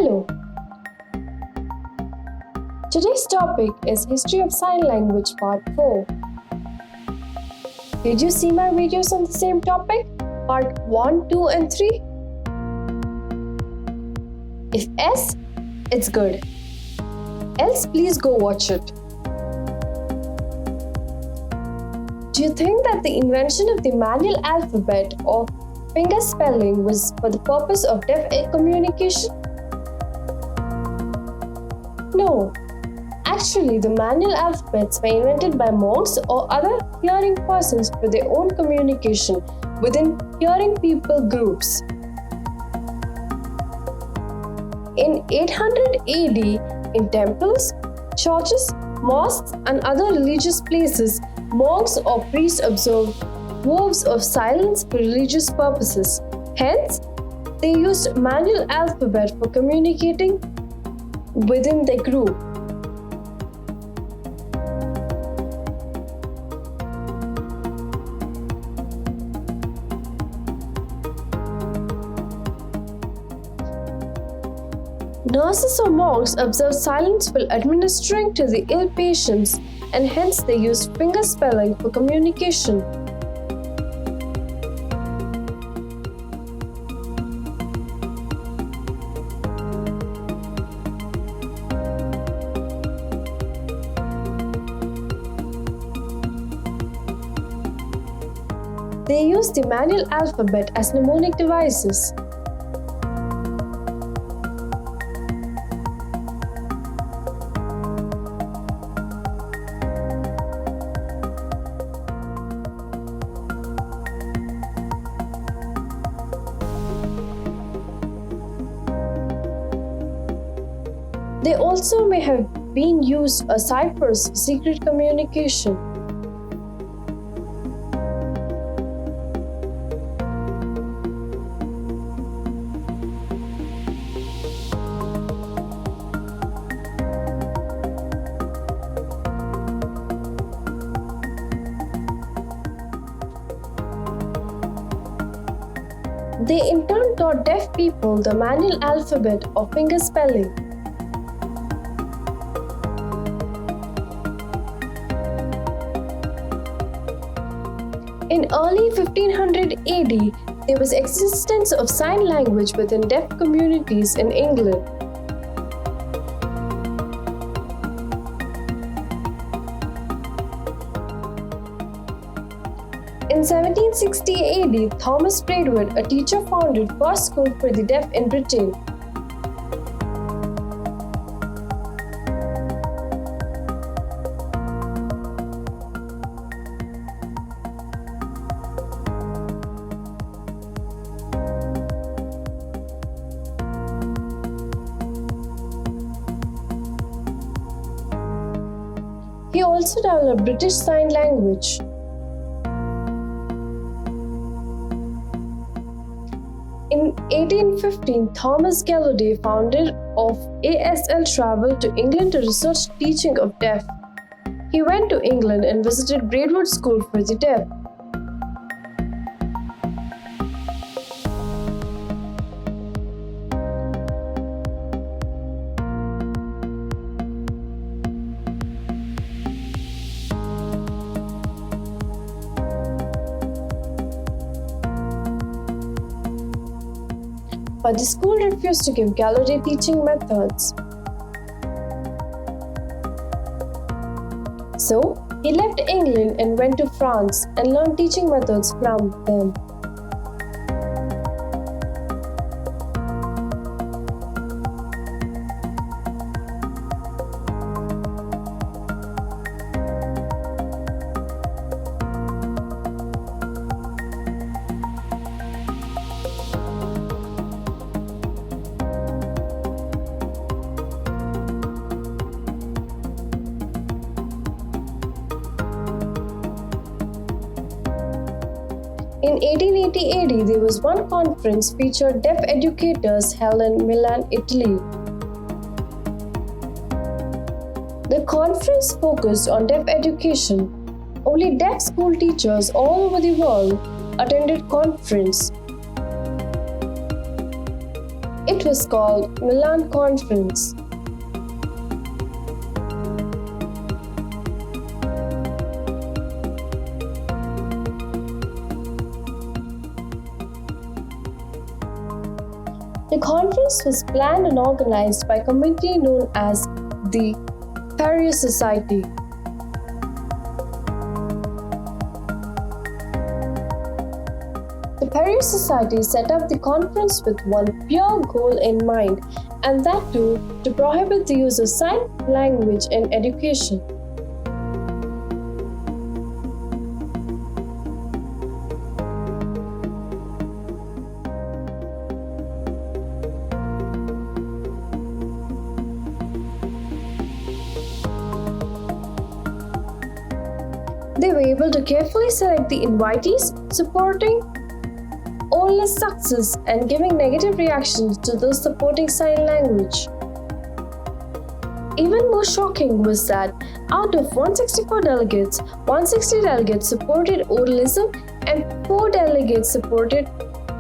Hello. Today's topic is History of Sign Language Part 4. Did you see my videos on the same topic? Part 1, 2 and 3? If yes, it's good. Else please go watch it. Do you think that the invention of the manual alphabet or finger spelling was for the purpose of deaf communication? No. Actually, the manual alphabets were invented by monks or other hearing persons for their own communication within hearing people groups. In 800 AD, in temples, churches, mosques, and other religious places, monks or priests observed vows of silence for religious purposes. Hence, they used manual alphabet for communicating within their group. Nurses or monks observed silence while administering to the ill patients, and hence they used finger spelling for communication. They used the manual alphabet as mnemonic devices. They also may have been used as ciphers for secret communication. They in turn taught deaf people the manual alphabet or finger spelling. In early 1500 AD, there was existence of sign language within deaf communities in England. In 1760 AD, Thomas Braidwood, a teacher, founded first school for the deaf in Britain. He also developed British Sign Language. In 1815, Thomas Gallaudet, founder of ASL, traveled to England to research teaching of deaf. He went to England and visited Braidwood School for the Deaf. But the school refused to give Gallaudet teaching methods. So, he left England and went to France and learned teaching methods from them. In 1880 AD, there was one conference featured deaf educators held in Milan, Italy. The conference focused on deaf education. Only deaf school teachers all over the world attended conference. It It was called Milan Conference. The conference was planned and organized by a committee known as the Paris Society. The Paris Society set up the conference with one pure goal in mind, and that too to prohibit the use of sign language in education. They were able to carefully select the invitees, supporting OLS success and giving negative reactions to those supporting sign language. Even more shocking was that out of 164 delegates, 160 delegates supported oralism and 4 delegates supported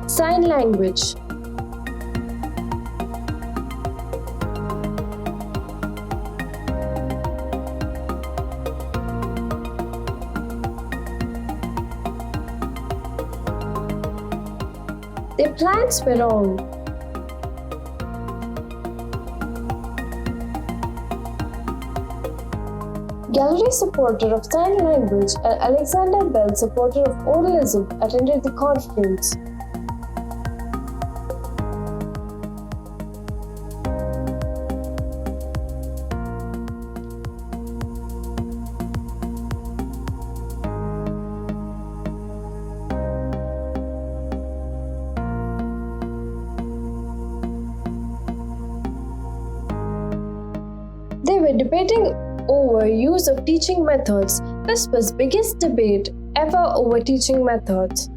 sign language. Their plans were wrong. Gallery supporter of sign language and Alexander Bell supporter of oralism attended the conference. They were debating over use of teaching methods. This was biggest debate ever over teaching methods.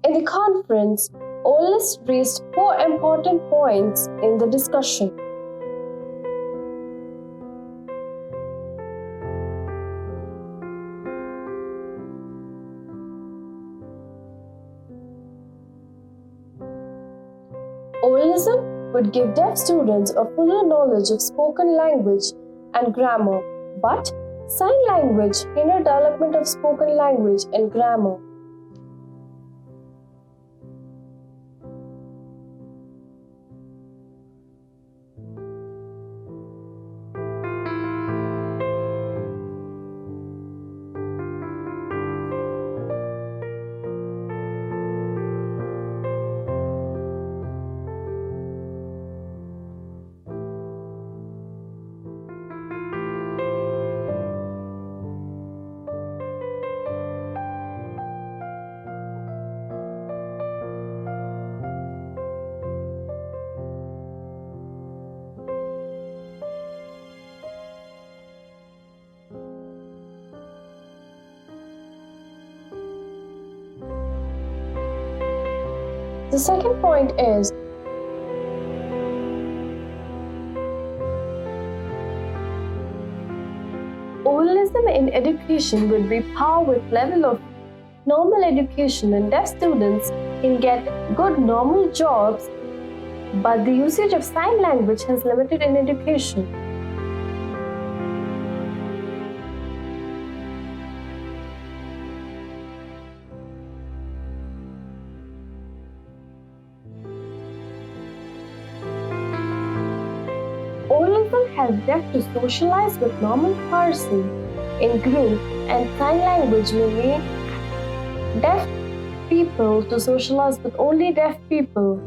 In the conference, OLS raised 4 important points in the discussion. Oralism would give deaf students a fuller knowledge of spoken language and grammar, but sign language hindered development of spoken language and grammar. The second point is oralism in education would be par with level of normal education, and deaf students can get good normal jobs, but the usage of sign language has limited in education. Oralism helps deaf to socialize with normal person in group, and sign language may make deaf people to socialize with only deaf people.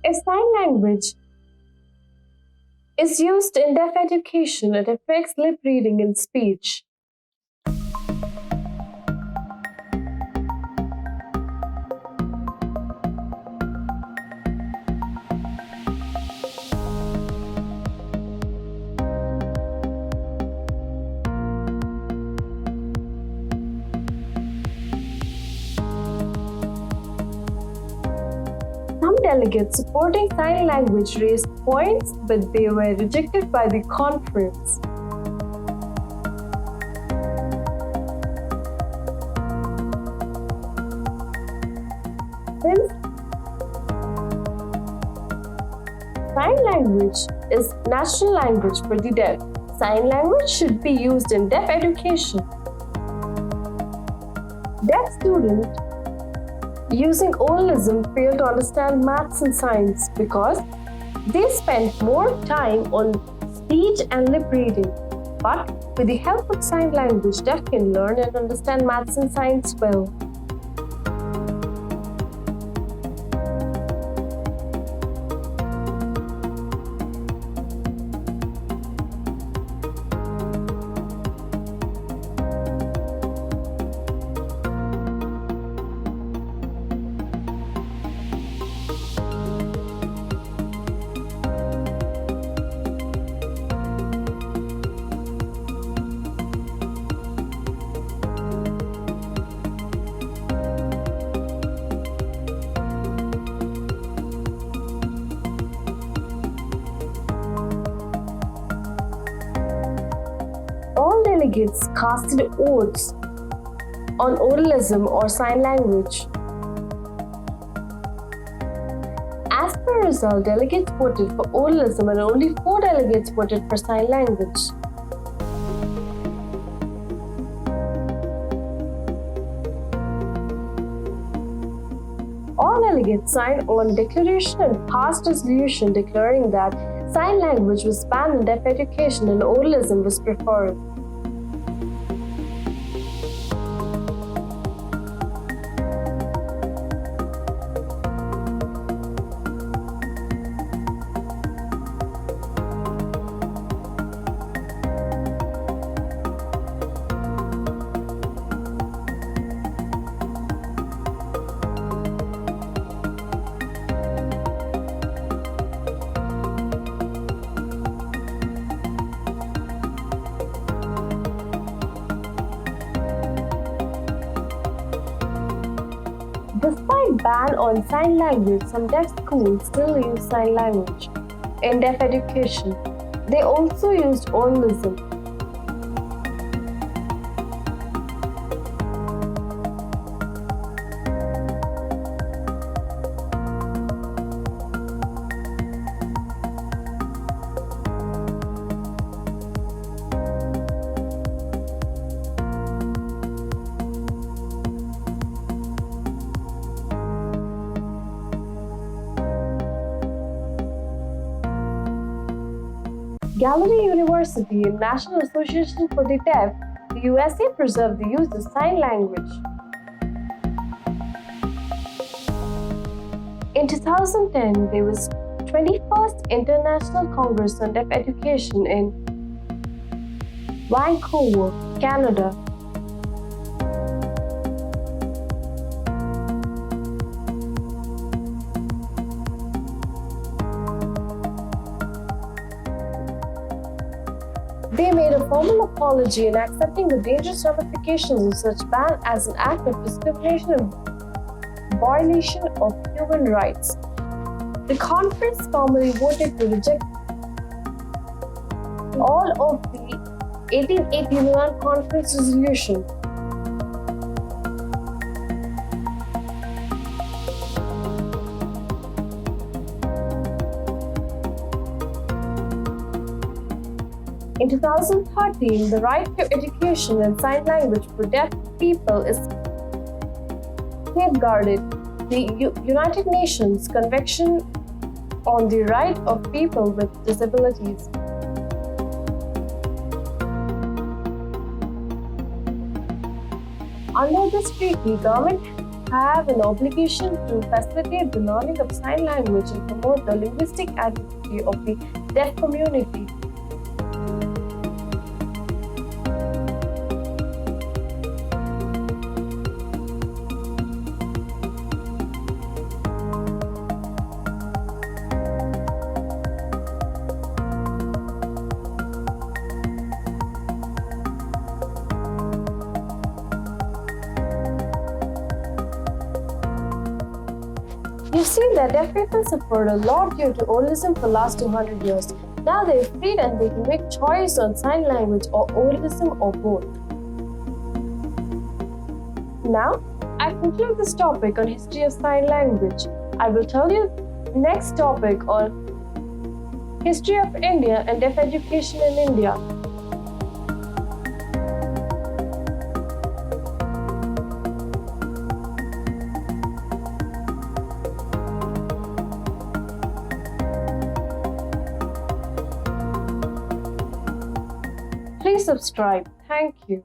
A sign language is used in deaf education. It affects lip reading and speech. Some delegates supporting sign language raised points, but they were rejected by the conference. Since sign language is national language for the deaf, sign language should be used in deaf education. Deaf students using oralism fail to understand maths and science because they spend more time on speech and lip reading. But with the help of sign language, deaf can learn and understand maths and science well. Delegates casted votes on oralism or sign language. As per result, delegates voted for oralism and only 4 delegates voted for sign language. All delegates signed on declaration and passed resolution declaring that sign language was banned in deaf education and oralism was preferred. Despite ban on sign language, some deaf schools still use sign language in deaf education. They also used oralism. Gallery University and National Association for the Deaf, the USA preserved the use of sign language. In 2010, there was 21st International Congress on Deaf Education in Vancouver, Canada. They made a formal apology in accepting the dangerous ramifications of such ban as an act of discrimination and violation of human rights. The conference formally voted to reject all of the 1880 Milan Conference resolution. In 2013, the right to education and sign language for deaf people is safeguarded. The United Nations Convention on the Right of People with Disabilities. Under this treaty, government have an obligation to facilitate the learning of sign language and promote the linguistic identity of the deaf community. You see that deaf people suffered a lot due to oldism for last 200 years. Now they are freed and they can make choice on sign language or oldism or both. Now, I conclude this topic on history of sign language. I will tell you next topic on history of India and deaf education in India. Please subscribe. Thank you.